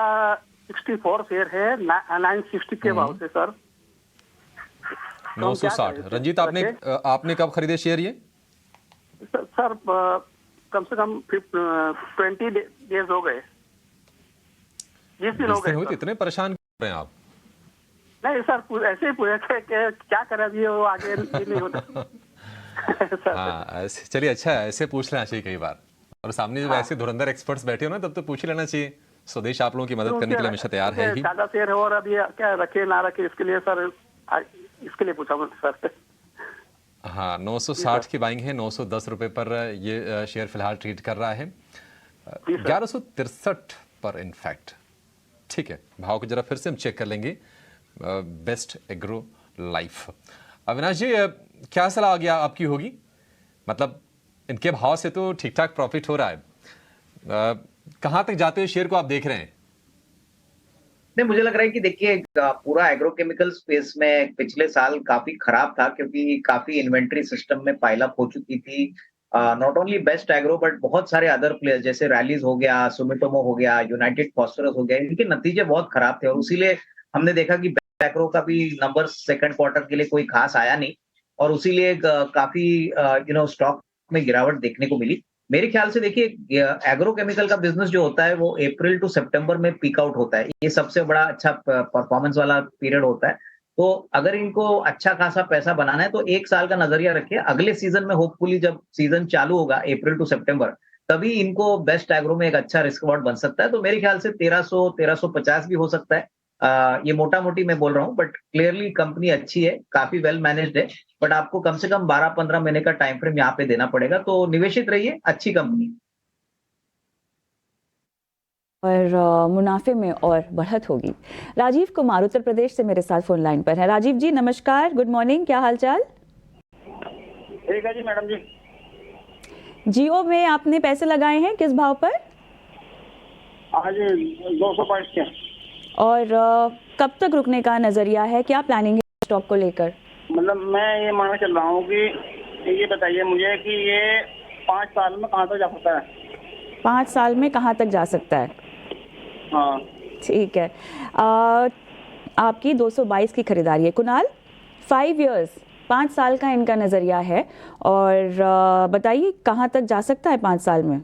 64 शेयर है 960 के भाव से सर। 960। रंजीत आपने कब खरीदे शेयर ये? सर कम से कम 20 डेज हो गए, 20 दिन हो गए। इतने परेशान क्यों रहे हैं आप? नहीं सर, ऐसे ही पूछे थे कि क्या करा दिए वो आगे नहीं होता। हाँ चलिए, अच्छा है, ऐसे पूछ लेना चाहिए कई बार। और सामने जब ऐसे धुरंधर एक्सपर्ट्स बैठे हो ना तब तो पूछ ही लेना चाहिए। स्वदेश आप लोगों की मदद करने के लिए हमेशा तैयार है ही। ज्यादा शेयर है और अभी क्या रखे ना रखे इसके लिए सर, इसके लिए पूछा सर। हाँ 960 की बाइंग है, 910 रुपए पर ये शेयर फिलहाल ट्रेड कर रहा है, 1163 पर इनफैक्ट। ठीक है, भाव को जरा फिर से हम चेक कर लेंगे। Best agro life. Avinash ji क्या सलाह आ गया आपकी होगी? मतलब इनके भाव से तो ठीक ठाक प्रॉफिट हो रहा है, कहां तक जाते हुए शेयर को आप देख रहे हैं? नहीं, मुझे लग रहा है कि देखिए पूरा एग्रोकेमिकल स्पेस में पिछले साल काफी खराब था, क्योंकि काफी इन्वेंट्री सिस्टम में पाइल अप हो चुकी थी। Not only best agro but बहुत सारे अदर प्लेयर्स जैसे रैलीज हो गया, सुमिटोमो हो गया, यूनाइटेड फॉस्फरस हो गया, इनके नतीजे बहुत खराब थे और इसीलिए हमने देखा कि बेस्ट एग्रो का भी नंबर सेकंड क्वार्टर के लिए कोई खास आया नहीं और उसीलिए काफी स्टॉक में गिरावट देखने को मिली। मेरे ख्याल से देखिए एग्रोकेमिकल का बिजनेस जो होता है वो अप्रैल टू सितंबर में पीक आउट होता है, ये सबसे बड़ा अच्छा परफॉर्मेंस वाला पीरियड होता है। तो अगर इनको अच्छा खासा पैसा बनाना है तो 1 साल का नजरिया रखिए। अगले सीजन में होपफुली जब सीजन चालू होगा अप्रैल टू सितंबर, तभी इनको बेस्ट एग्रो में एक अच्छा रिस्क रिवॉर्ड बन सकता है। तो मेरे ख्याल से 1300-1350 भी हो सकता है। ये मोटा मोटी मैं बोल रहा हूँ, बट क्लियरली कंपनी अच्छी है, काफी वेल मैनेज्ड है, बट आपको कम से कम 12-15 महीने का टाइम फ्रेम यहाँ पे देना पड़ेगा। तो निवेशित रहिए, अच्छी कंपनी और मुनाफे में और बढ़त होगी। राजीव कुमार उत्तर प्रदेश से मेरे साथ फोन लाइन पर है। राजीव जी नमस्कार, गुड मॉर्निंग, क्या हाल चाल? ठीक है जी मैडम जी। जियो में आपने पैसे लगाए हैं, किस भाव पर? आज 222 के। और कब तक रुकने का नजरिया है, क्या प्लानिंग है स्टॉक को लेकर? मतलब मैं ये मानना चल रहा हूँ कि ये बताइए मुझे कि ये 5 साल में कहाँ तक जा सकता है? 5 साल में कहाँ तक जा सकता है? हाँ ठीक है। आपकी 222 की खरीदारी है। कुणाल, 5 इयर्स, 5 साल का इनका नज़रिया है, और बताइए कहाँ तक जा सकता है 5 साल में?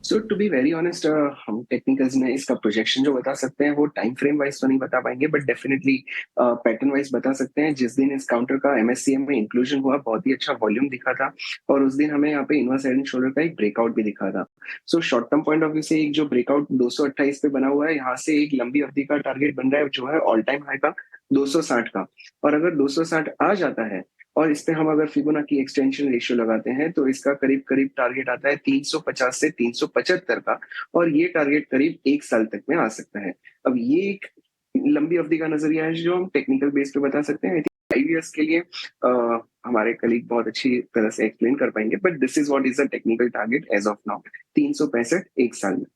सो टू बी वेरी ऑनेस्ट, हम टेक्निकल्स में इसका प्रोजेक्शन जो बता सकते हैं वो टाइम फ्रेम वाइज तो नहीं बता पाएंगे, बट डेफिनेटली पैटर्न वाइज बता सकते हैं। जिस दिन इस काउंटर का MSCM में इंक्लूजन हुआ, बहुत ही अच्छा वॉल्यूम दिखा था, और उस दिन हमें यहाँ पे इनवर्स हेड एंड शोल्डर का एक ब्रेकआउट भी दिखा था। So short term point of view से एक जो ब्रेकआउट 228 पे बना हुआ है, यहाँ से एक लंबी अवधि का टारगेट बन रहा है जो है ऑल टाइम हाई का 260 का, और अगर 260 आ जाता है और इस पे हम अगर फिबोनाची एक्सटेंशन रेशियो लगाते हैं तो इसका करीब करीब टारगेट आता है 350 से 375 का, और ये टारगेट करीब 1 साल तक में आ सकता है। अब ये एक लंबी अवधि का नजरिया है जो हम टेक्निकल बेस पे बता सकते हैं। 5 इयर्स के लिए हमारे कलीग बहुत अच्छी तरह से एक्सप्लेन कर पाएंगे, but this is what is the technical target as of now, 365 1 साल में।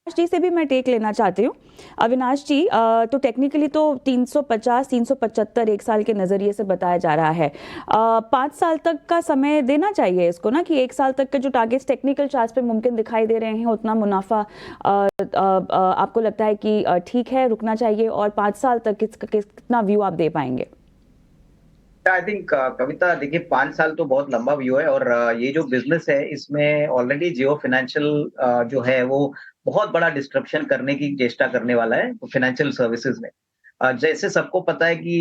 जी से भी मैं टेक लेना चाहती हूँ। अविनाश जी, तो टेक्निकली तो 350 375 1 साल के नज़रिए से बताया जा रहा है। 5 साल तक का समय देना चाहिए इसको ना, कि 1 साल तक के जो टारगेट्स टेक्निकल चार्ट पे मुमकिन दिखाई दे रहे हैं उतना मुनाफा आपको लगता है कि ठीक है, रुकना चाहिए, और 5 साल तक कितना व्यू आप दे पाएंगे? आई थिंक कविता, देखिए 5 साल तो बहुत लंबा व्यू है, और ये जो बिजनेस है इसमें ऑलरेडी जियो फाइनेंशियल जो है वो बहुत बड़ा डिस्ट्रप्शन करने की चेष्टा करने वाला है फाइनेंशियल सर्विसेज में। जैसे सबको पता है कि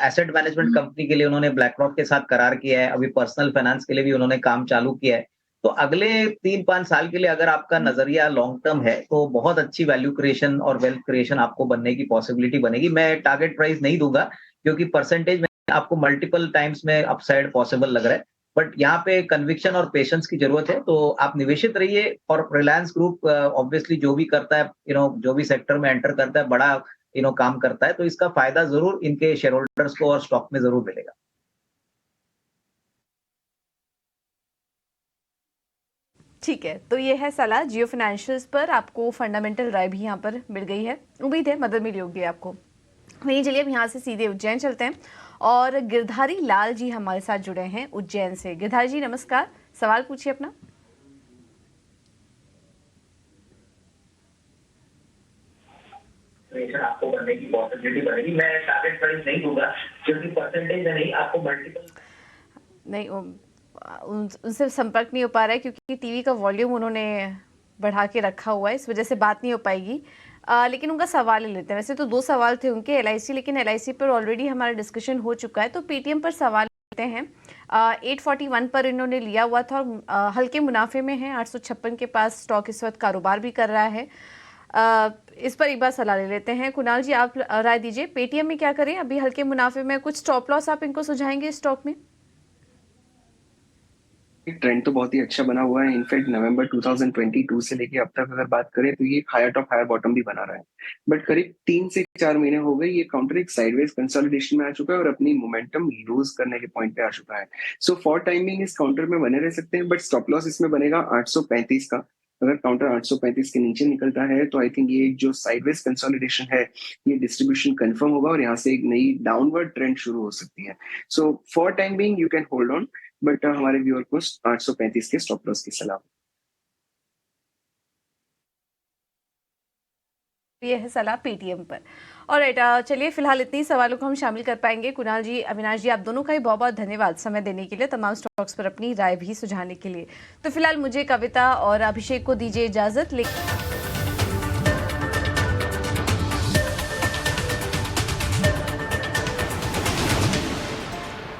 एसेट मैनेजमेंट कंपनी के लिए उन्होंने ब्लैक रॉक के साथ करार किया है, अभी पर्सनल फाइनेंस के लिए भी उन्होंने काम चालू किया है। तो अगले 3-5 साल के लिए अगर आपका नजरिया लॉन्ग टर्म है तो बहुत अच्छी वैल्यू क्रिएशन और वेल्थ क्रिएशन आपको बनने की पॉसिबिलिटी बनेगी। मैं टारगेट प्राइस नहीं दूंगा क्योंकि परसेंटेज में आपको मल्टीपल टाइम्स में अपसाइड पॉसिबल लग रहा है, बट यहाँ पे कन्विक्शन और पेशेंस की जरूरत है। तो आप निवेशित रहिए, और रिलायंस ग्रुप ऑब्वियसली जो भी करता है, जो भी सेक्टर में एंटर करता है बड़ा काम करता है, तो इसका फायदा जरूर इनके शेयर होल्डर्स को और स्टॉक में जरूर मिलेगा। ठीक है, तो ये है सलाह जियो फाइनेंशियल्स पर। आपको फंडामेंटल राय भी यहाँ पर मिल गई है, उम्मीद है मदद मिली होगी आपको। वहीं चलिए अब यहाँ से सीधे उज्जैन चलते हैं, और गिरधारी लाल जी हमारे साथ जुड़े हैं उज्जैन से। गिरधारी जी नमस्कार, सवाल पूछिए अपना। आपको करने की पॉसिबिलिटी बनेगी। मैं टारगेट प्राइस नहीं दूंगा क्योंकि परसेंटेज में नहीं, आपको मल्टीपल नहीं, उनसे संपर्क नहीं हो पा रहा है क्योंकि टीवी का वॉल्यूम उन्होंने बढ़ा के रखा हुआ है, इस वजह से बात नहीं हो पाएगी। लेकिन उनका सवाल ले लेते हैं। वैसे तो 2 सवाल थे उनके LIC, लेकिन LIC पर ऑलरेडी हमारा डिस्कशन हो चुका है, तो पेटीएम पर सवाल लेते हैं। 841 पर इन्होंने लिया हुआ था, और हल्के मुनाफे में है। 856 के पास स्टॉक इस वक्त कारोबार भी कर रहा है। इस पर एक बार सलाह ले लेते हैं। कुणाल जी आप राय दीजिए, पेटीएम में क्या करें? अभी हल्के मुनाफे में, कुछ स्टॉप लॉस आप इनको सुझाएंगे स्टॉक में? ट्रेंड तो बहुत ही अच्छा बना हुआ है। इनफैक्ट नवंबर 2022 से लेके अब तक अगर बात करें तो ये हायर टॉप हायर बॉटम भी बना रहा है, बट करीब 3 से 4 महीने हो गए ये काउंटर एक साइडवेज कंसोलिडेशन में आ चुका है और अपनी मोमेंटम लूज करने के पॉइंट पे आ चुका है। सो फॉर टाइमिंग इस काउंटर में बने रह सकते हैं, बट स्टॉप लॉस इसमें बनेगा 835 का। अगर काउंटर 835 के नीचे निकलता है तो आई थिंक ये जो साइडवेज कंसोलिडेशन है ये डिस्ट्रीब्यूशन कंफर्म होगा और यहाँ से एक नई डाउनवर्ड ट्रेंड शुरू हो सकती है। So for time being you can hold on, but हमारे व्यूअर को 835 के स्टॉप लॉस की सलाह। ये है सलाह पेटीएम पर। ऑलराइट, चलिए फिलहाल इतने ही सवालों को हम शामिल कर पाएंगे। कुणाल जी, अविनाश जी, आप दोनों का ही बहुत बहुत धन्यवाद समय देने के लिए, तमाम स्टॉक्स पर अपनी राय भी सुझाने के लिए। तो फिलहाल मुझे, कविता और अभिषेक को दीजिए इजाजत। लेकिन